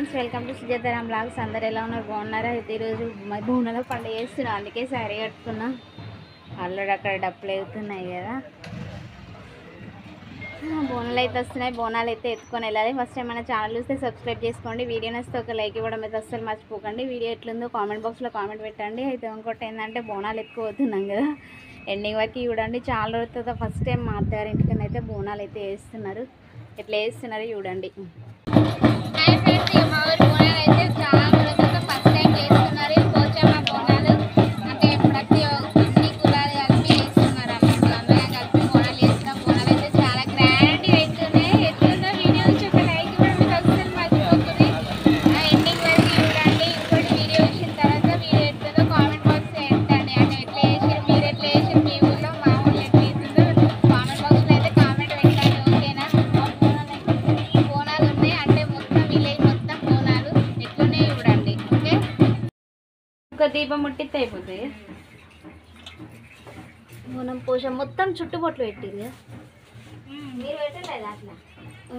Friends, welcome to Sujataram blogs. అందరు ఎలా ఉన్నారు? బాగున్నారా? అయితే ఈరోజు బోనాల పండుగ చేస్తున్నా, అందుకే శారీ కట్టుకున్నా. ఆల్రెడీ అక్కడ డప్పులు ఎగుతున్నాయి కదా, బోనాలు అయితే వస్తున్నాయి. బోనాలు అయితే ఎత్తుకొని వెళ్ళాలి. ఫస్ట్ టైం మన ఛానల్ చూస్తే సబ్స్క్రైబ్ చేసుకోండి. వీడియో నచ్చితే ఒక లైక్ ఇవ్వడం అయితే అస్సలు మర్చిపోకండి. వీడియో ఎట్లుందో కామెంట్ బాక్స్లో కామెంట్ పెట్టండి. అయితే ఇంకోటి ఏంటంటే, బోనాలు ఎత్తుకుపోతున్నాం కదా, ఎండింగ్ వరకు చూడండి. చాలా రోజులతో ఫస్ట్ టైం మా అత్తగారి ఇంటికన్నా అయితే బోనాలు అయితే వేస్తున్నారు. ఎట్లా వేస్తున్నారో చూడండి. మా ఊరు బోనాలు అయితే చాలా రోజులతో ఫస్ట్ టైం చేస్తున్నారు. పోచమ్మ బోనాలు అంటే ప్రతి అన్ని కులాలు కలిపి చేస్తున్నారు అన్నట్టు. అందరం కలిపి బోనాలు చేస్తున్నాం. బోనాలు అయితే చాలా గ్రాండ్ అవుతున్నాయి. ఎట్లుందో వీడియో వచ్చి ఒక లైక్ కూడా మీకు అసలు మర్చిపోతుంది. ఎండింగ్ వరకు చూడండి. ఇంకోటి వీడియో వచ్చిన తర్వాత వీడియో ఎట్లుందో కామెంట్ బాక్స్ పెట్టండి. అంటే ఎట్లా చేసారు, మీరు ఎట్లా చేసారు, మీ ఊళ్ళో మా ఊళ్ళో ఎట్లా చేస్తుందో కామెంట్ బాక్స్లో అయితే కామెంట్ పెట్టండి. ఓకేనా? బోనాలు ఉన్నాయి అంటే మొత్తం విలేజ్ మొత్తం బోనాలు ఎట్లున్నాయి చూడండి. ఓకే, ఒక దీపం ముట్టిస్తే అయిపోతుంది. మనం పోషం మొత్తం చుట్టుపొట్లు పెట్టింది. మీరు పెట్టలేదా అట్లా?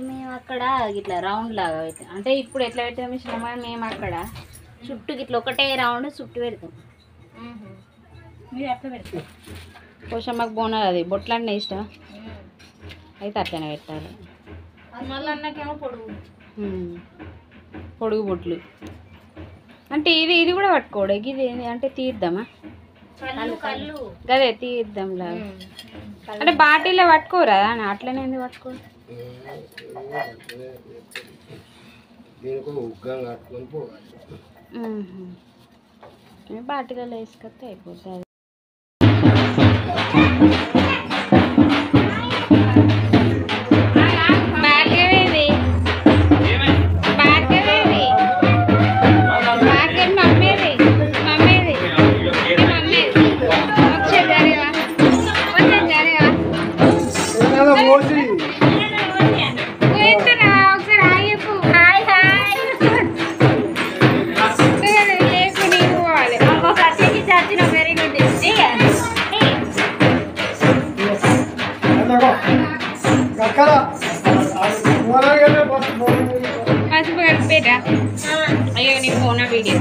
మేము అక్కడ ఇట్లా రౌండ్ లాగా పెడతాం. అంటే ఇప్పుడు ఎట్లా పెట్టాము ఇష్టం, మేము అక్కడ చుట్టూ ఇట్లా ఒకటే రౌండ్ చుట్టూ పెడతాం. మీరు అట్లా పెడతాం. పోషమ్మకు బోనాలు అది బొట్లన్నీ ఇష్టం అయితే అట్లనే పెట్టాలి. మళ్ళీ అన్నకేమో పొడుగు బొట్లు అంటే ఇది కూడా పట్టుకోడు. ఇది అంటే తీద్దామా, గదే తీద్దాంలా. అంటే బాటిల్లో పట్టుకోరా అని అట్లనే ఎందుకు పట్టుకోరు? బాటిల్లో వేసుకొస్తే అయిపోతుంది. అయ్యో నీ ఫోన్ వీడియో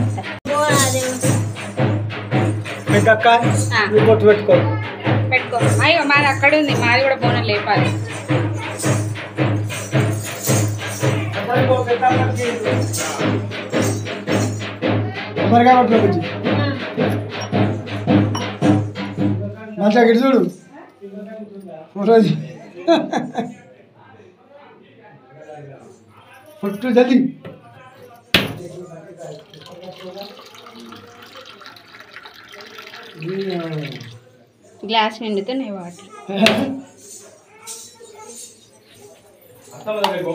పెట్టుకో. అయ్యో మాది అక్కడ ఉంది, మాది కూడా బోనం లేపాలి. మంచిగా చూడు పుట్టు జల్ది గ్లాస్ నిండుతున్నాయి వాటర్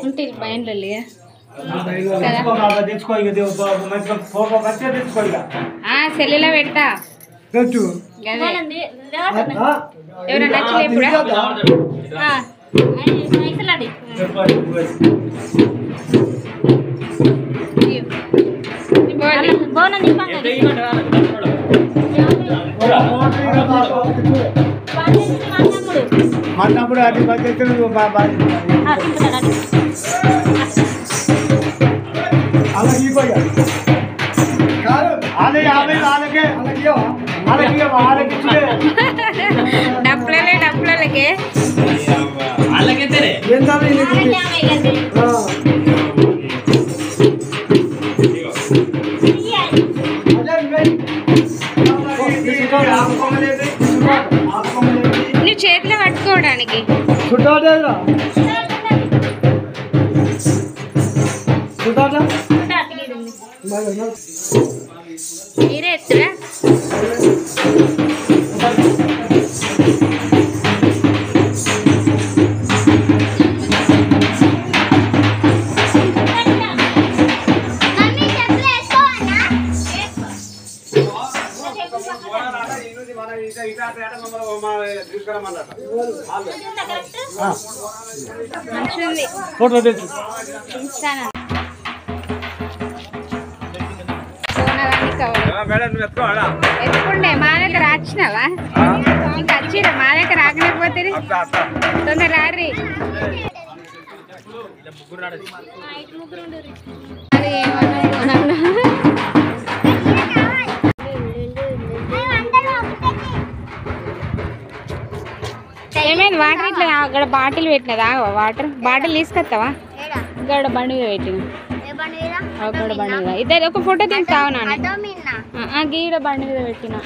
ఉంటే బయలు సెల్లులో పెడతా. ఎవరైనా నచ్చలే అన్నప్పుడు అది పద్ధతులు డబ్బులకే నువ్వు చేతిలో పట్టుకోవడానికి మీరే ఎత్తురా. మంచిది ఫోటో ఇస్తాను. ఎత్తుకుండే మా దగ్గర వచ్చినావా? ఇంకా వచ్చిరా మా దగ్గర రాకలేకపోతే తొందర రారి. అది ఏమైంది వాటర్ ఇట్లా అక్కడ బాటిల్ పెట్టినదా వాటర్ బాటిల్ తీసుకొస్తావా ఇక్కడ బండి మీద పెట్టిన అక్కడ బండి మీద ఇద్దరు ఒక ఫోటో తీస్తావా నాన్న గీడ బండి మీద పెట్టిన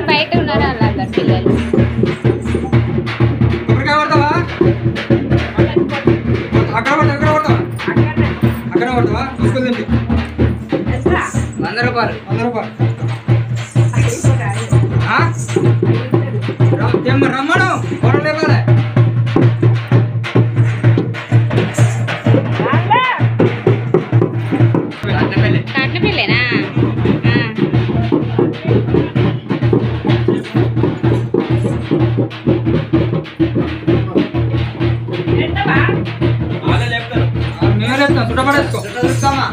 బయట ఉన్నారా వాళ్ళందరు పిల్లలు రమ్మను కొడలేవాలే కాటనపల్లేనా మేమే లేపుతాం చుట్టపడేసుకో చూస్తామా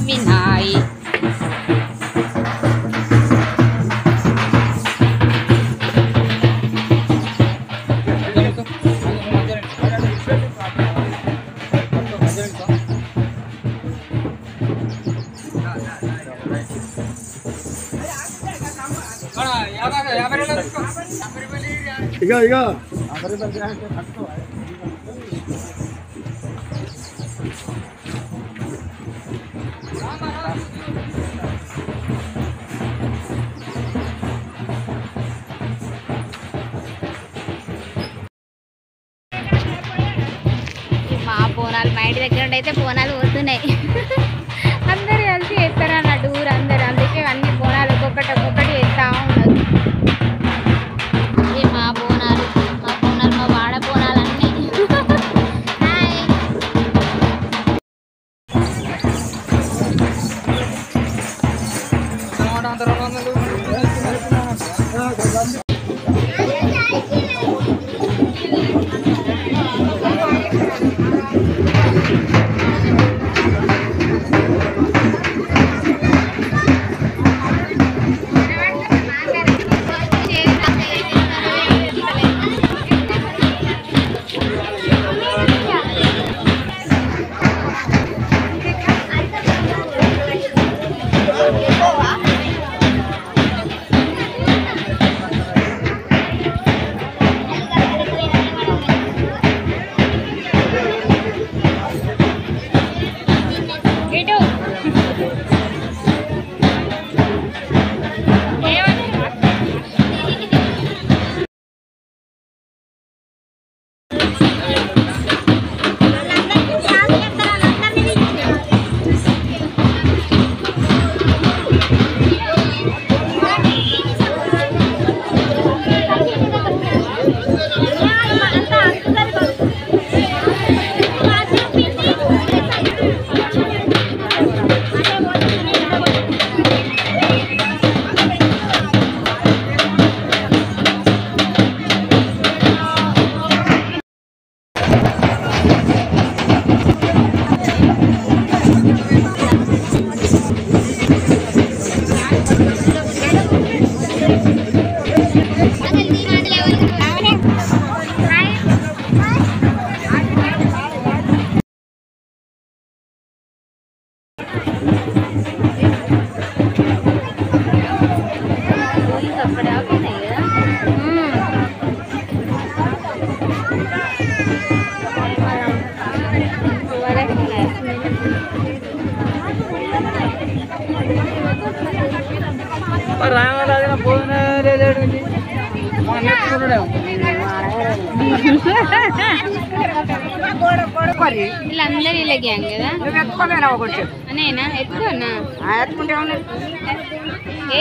వినాయి ఇక మా బోనాలు మా ఇంటి దగ్గర అయితే బోనాలు పోతున్నాయి అందరు కలిసి వేస్తారు అన్నట్టు ఊరు అందరు అందుకే అన్ని బోనాలు ఒక్కొక్కటి వేస్తూ ఉన్నారు ఇది మా బోనాలు మా వాడ బోనాలు అన్నీ రామరాజు పోయిన లేడు వీళ్ళందరూ వీళ్ళ గ్యాంగ్ కదా నువ్వు ఎత్తుకోలేనా ఒకటి నేనా ఎత్తుకోనా ఎత్తుకుంటే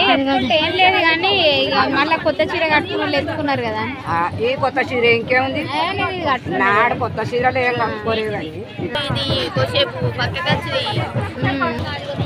ఎత్తుకుంటే ఏం లేదు కానీ ఇక మళ్ళీ కొత్త చీర కట్టుకున్న వాళ్ళు ఎత్తుకున్నారు కదా ఈ కొత్త చీర ఇంకేముంది నాడు కొత్త చీరలు ఏం కట్టుకోలేదు కానీ ఇది కొద్దిసేపు పక్కకి వచ్చి